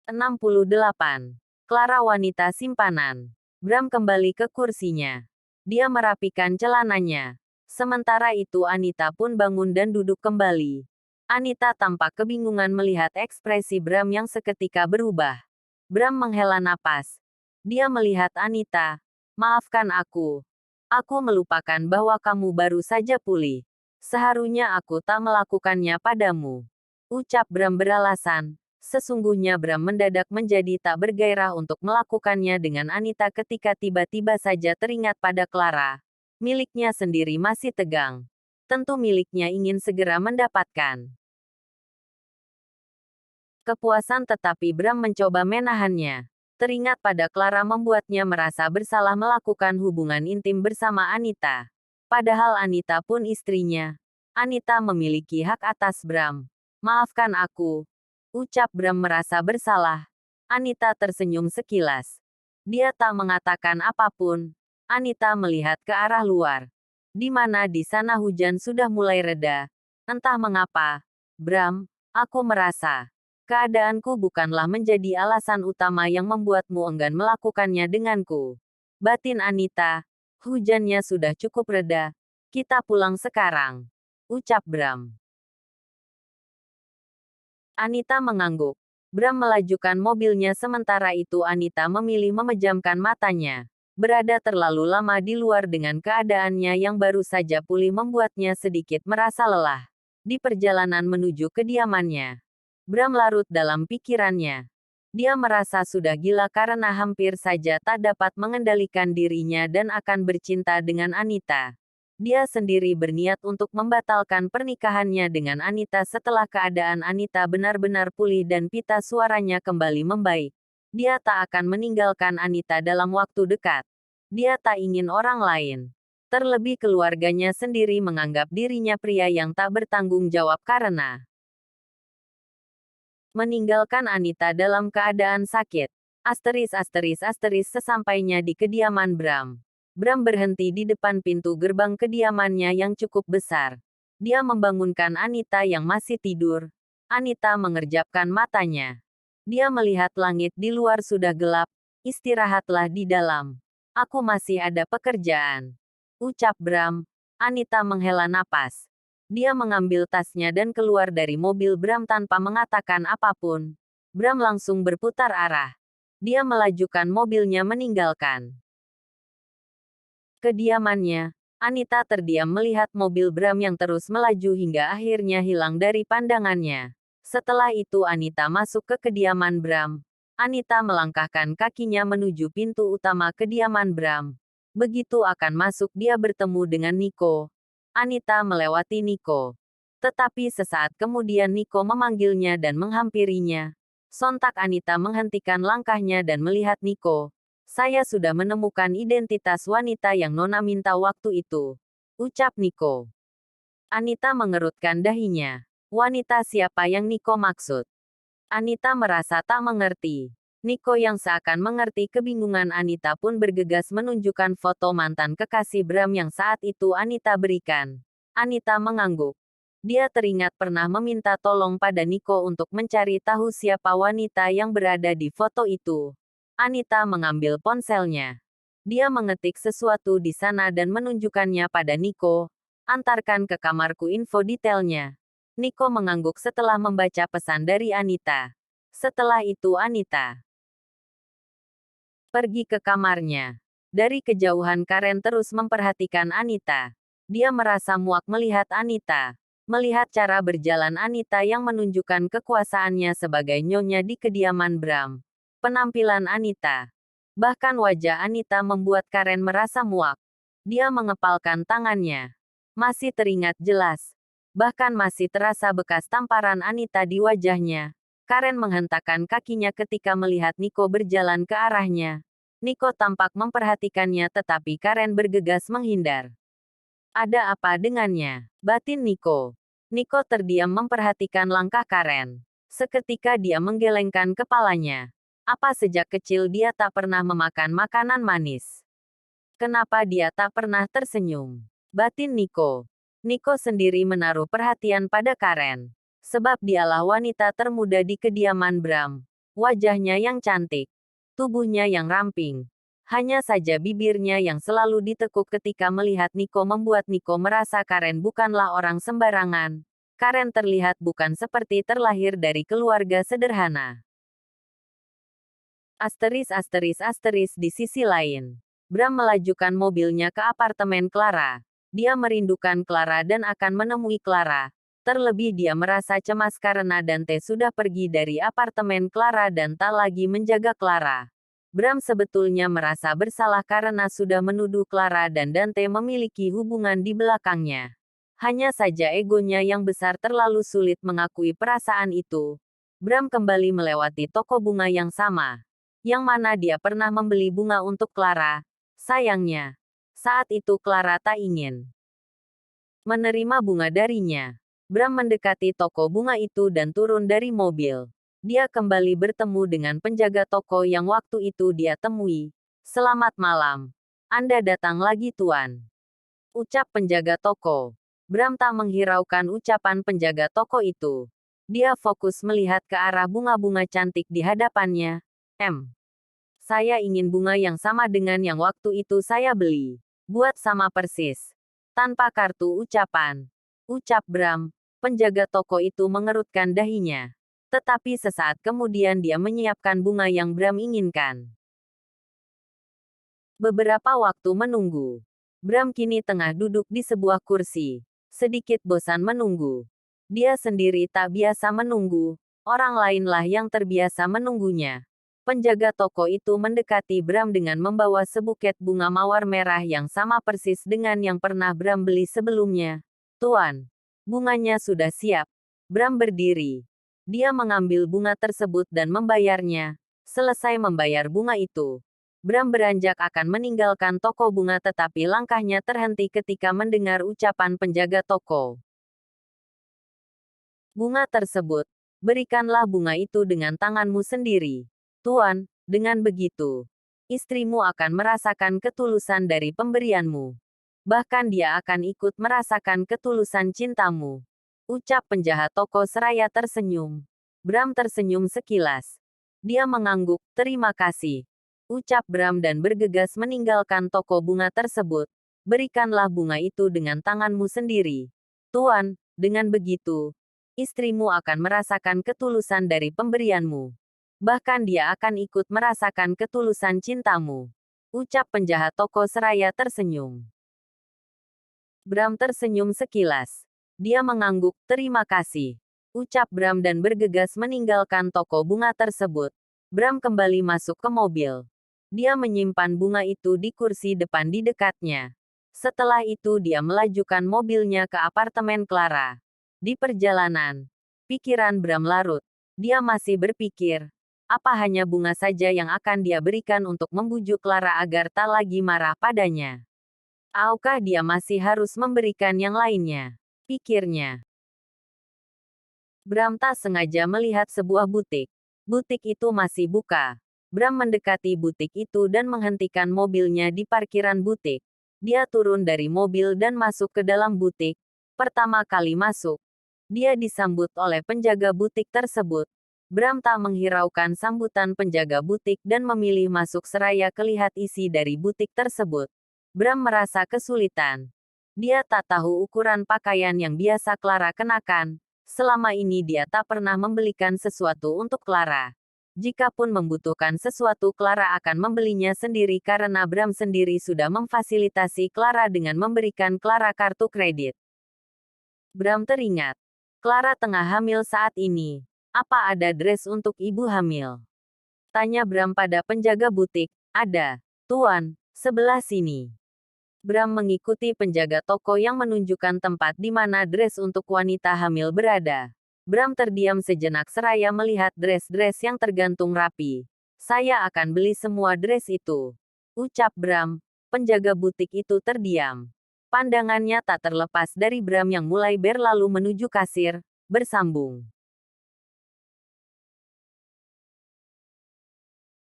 68. Clara wanita simpanan. Bram kembali ke kursinya. Dia merapikan celananya. Sementara itu Anita pun bangun dan duduk kembali. Anita tampak kebingungan melihat ekspresi Bram yang seketika berubah. Bram menghela napas. Dia melihat Anita. Maafkan aku. Aku melupakan bahwa kamu baru saja pulih. Seharusnya aku tak melakukannya padamu. Ucap Bram beralasan. Sesungguhnya Bram mendadak menjadi tak bergairah untuk melakukannya dengan Anita ketika tiba-tiba saja teringat pada Clara. Miliknya sendiri masih tegang. Tentu miliknya ingin segera mendapatkan kepuasan, tetapi Bram mencoba menahannya. Teringat pada Clara membuatnya merasa bersalah melakukan hubungan intim bersama Anita. Padahal Anita pun istrinya. Anita memiliki hak atas Bram. Maafkan aku. Ucap Bram merasa bersalah. Anita tersenyum sekilas. Dia tak mengatakan apapun. Anita melihat ke arah luar. Di mana di sana hujan sudah mulai reda. Entah mengapa, Bram, aku merasa keadaanku bukanlah menjadi alasan utama yang membuatmu enggan melakukannya denganku. Batin Anita, hujannya sudah cukup reda. Kita pulang sekarang. Ucap Bram. Anita mengangguk. Bram melajukan mobilnya sementara itu Anita memilih memejamkan matanya. Berada terlalu lama di luar dengan keadaannya yang baru saja pulih membuatnya sedikit merasa lelah. Di perjalanan menuju kediamannya, Bram larut dalam pikirannya. Dia merasa sudah gila karena hampir saja tak dapat mengendalikan dirinya dan akan bercinta dengan Anita. Dia sendiri berniat untuk membatalkan pernikahannya dengan Anita setelah keadaan Anita benar-benar pulih dan pita suaranya kembali membaik. Dia tak akan meninggalkan Anita dalam waktu dekat. Dia tak ingin orang lain, terlebih keluarganya sendiri, menganggap dirinya pria yang tak bertanggung jawab karena meninggalkan Anita dalam keadaan sakit. Sesampainya di kediaman Bram. Bram berhenti di depan pintu gerbang kediamannya yang cukup besar. Dia membangunkan Anita yang masih tidur. Anita mengerjapkan matanya. Dia melihat langit di luar sudah gelap. Istirahatlah di dalam. Aku masih ada pekerjaan. Ucap Bram. Anita menghela napas. Dia mengambil tasnya dan keluar dari mobil Bram tanpa mengatakan apapun. Bram langsung berputar arah. Dia melajukan mobilnya meninggalkan kediamannya. Anita terdiam melihat mobil Bram yang terus melaju hingga akhirnya hilang dari pandangannya. Setelah itu Anita masuk ke kediaman Bram. Anita melangkahkan kakinya menuju pintu utama kediaman Bram. Begitu akan masuk dia bertemu dengan Nico. Anita melewati Nico. Tetapi sesaat kemudian Nico memanggilnya dan menghampirinya. Sontak Anita menghentikan langkahnya dan melihat Nico. Saya sudah menemukan identitas wanita yang Nona minta waktu itu. Ucap Nico. Anita mengerutkan dahinya. Wanita siapa yang Nico maksud? Anita merasa tak mengerti. Nico yang seakan mengerti kebingungan Anita pun bergegas menunjukkan foto mantan kekasih Bram yang saat itu Anita berikan. Anita mengangguk. Dia teringat pernah meminta tolong pada Nico untuk mencari tahu siapa wanita yang berada di foto itu. Anita mengambil ponselnya. Dia mengetik sesuatu di sana dan menunjukkannya pada Nico. Antarkan ke kamarku info detailnya. Nico mengangguk setelah membaca pesan dari Anita. Setelah itu Anita pergi ke kamarnya. Dari kejauhan Karen terus memperhatikan Anita. Dia merasa muak melihat Anita. Melihat cara berjalan Anita yang menunjukkan kekuasaannya sebagai nyonya di kediaman Bram. Penampilan Anita. Bahkan wajah Anita membuat Karen merasa muak. Dia mengepalkan tangannya. Masih teringat jelas. Bahkan masih terasa bekas tamparan Anita di wajahnya. Karen menghentakkan kakinya ketika melihat Nico berjalan ke arahnya. Nico tampak memperhatikannya tetapi Karen bergegas menghindar. Ada apa dengannya? Batin Nico. Nico terdiam memperhatikan langkah Karen. Seketika dia menggelengkan kepalanya. Apa sejak kecil dia tak pernah memakan makanan manis? Kenapa dia tak pernah tersenyum? Batin Nico. Nico sendiri menaruh perhatian pada Karen. Sebab dialah wanita termuda di kediaman Bram. Wajahnya yang cantik. Tubuhnya yang ramping. Hanya saja bibirnya yang selalu ditekuk ketika melihat Nico membuat Nico merasa Karen bukanlah orang sembarangan. Karen terlihat bukan seperti terlahir dari keluarga sederhana. Di sisi lain, Bram melajukan mobilnya ke apartemen Clara. Dia merindukan Clara dan akan menemui Clara. Terlebih dia merasa cemas karena Dante sudah pergi dari apartemen Clara dan tak lagi menjaga Clara. Bram sebetulnya merasa bersalah karena sudah menuduh Clara dan Dante memiliki hubungan di belakangnya. Hanya saja egonya yang besar terlalu sulit mengakui perasaan itu. Bram kembali melewati toko bunga yang sama, yang mana dia pernah membeli bunga untuk Clara. Sayangnya, saat itu Clara tak ingin menerima bunga darinya. Bram mendekati toko bunga itu dan turun dari mobil. Dia kembali bertemu dengan penjaga toko yang waktu itu dia temui. "Selamat malam. Anda datang lagi, Tuan," ucap penjaga toko. Bram tak menghiraukan ucapan penjaga toko itu. Dia fokus melihat ke arah bunga-bunga cantik di hadapannya. Saya ingin bunga yang sama dengan yang waktu itu saya beli. Buat sama persis. Tanpa kartu ucapan, ucap Bram. Penjaga toko itu mengerutkan dahinya. Tetapi sesaat kemudian dia menyiapkan bunga yang Bram inginkan. Beberapa waktu menunggu. Bram kini tengah duduk di sebuah kursi. Sedikit bosan menunggu. Dia sendiri tak biasa menunggu. Orang lainlah yang terbiasa menunggunya. Penjaga toko itu mendekati Bram dengan membawa sebuket bunga mawar merah yang sama persis dengan yang pernah Bram beli sebelumnya. "Tuan, bunganya sudah siap." Bram berdiri. Dia mengambil bunga tersebut dan membayarnya. Selesai membayar bunga itu, Bram beranjak akan meninggalkan toko bunga tetapi langkahnya terhenti ketika mendengar ucapan penjaga toko. "Bunga tersebut, berikanlah bunga itu dengan tanganmu sendiri. Tuan, dengan begitu, istrimu akan merasakan ketulusan dari pemberianmu. Bahkan dia akan ikut merasakan ketulusan cintamu," ucap penjahat toko seraya tersenyum. Bram tersenyum sekilas. Dia mengangguk, "Terima kasih," ucap Bram dan bergegas meninggalkan toko bunga tersebut. "Berikanlah bunga itu dengan tanganmu sendiri. Tuan, dengan begitu, istrimu akan merasakan ketulusan dari pemberianmu. Bahkan dia akan ikut merasakan ketulusan cintamu," ucap penjahat toko seraya tersenyum. Bram tersenyum sekilas. Dia mengangguk, "Terima kasih," ucap Bram dan bergegas meninggalkan toko bunga tersebut. Bram kembali masuk ke mobil. Dia menyimpan bunga itu di kursi depan di dekatnya. Setelah itu dia melajukan mobilnya ke apartemen Clara. Di perjalanan, pikiran Bram larut. Dia masih berpikir, apa hanya bunga saja yang akan dia berikan untuk membujuk Clara agar tak lagi marah padanya? Ataukah dia masih harus memberikan yang lainnya? Pikirnya. Bram tak sengaja melihat sebuah butik. Butik itu masih buka. Bram mendekati butik itu dan menghentikan mobilnya di parkiran butik. Dia turun dari mobil dan masuk ke dalam butik. Pertama kali masuk, dia disambut oleh penjaga butik tersebut. Bram tak menghiraukan sambutan penjaga butik dan memilih masuk seraya melihat isi dari butik tersebut. Bram merasa kesulitan. Dia tak tahu ukuran pakaian yang biasa Clara kenakan. Selama ini dia tak pernah membelikan sesuatu untuk Clara. Jikapun membutuhkan sesuatu Clara akan membelinya sendiri karena Bram sendiri sudah memfasilitasi Clara dengan memberikan Clara kartu kredit. Bram teringat. Clara tengah hamil saat ini. Apa ada dress untuk ibu hamil? Tanya Bram pada penjaga butik. "Ada, Tuan, sebelah sini." Bram mengikuti penjaga toko yang menunjukkan tempat di mana dress untuk wanita hamil berada. Bram terdiam sejenak seraya melihat dress-dress yang tergantung rapi. "Saya akan beli semua dress itu," ucap Bram. Penjaga butik itu terdiam. Pandangannya tak terlepas dari Bram yang mulai berlalu menuju kasir, bersambung.